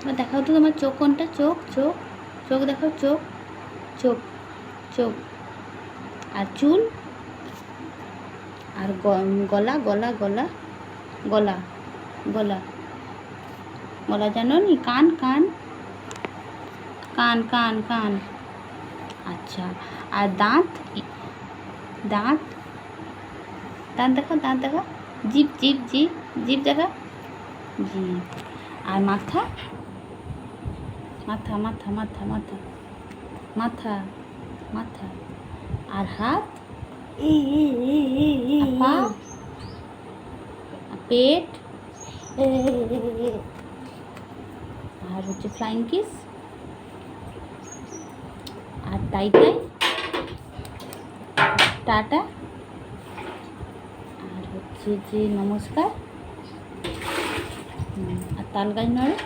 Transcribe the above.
এবার দেখাও তো তোমার চোখ কোনটা, চোখ চোখ চোখ দেখাও, চোখ চোখ চোখ। আর চুল, আর গলা গলা গলা গলা গলা গলা জানো নি? কান কান কান কান কান। আচ্ছা, আর দাঁত, দাঁত দাঁত দেখা, দাঁত দেখা। জিভ জিভ জিভ জিভ দেখা, জিভ। আর মাথা, মাথা মাথা মাথা মাথা মাথা মাথা। আর হাত, পা, পেট, আর হচ্ছে ফ্লাইং কিস, আর টাই টাই, টাটা, আর হচ্ছে যে নমস্কার, আর তাল গাছ নড়ে।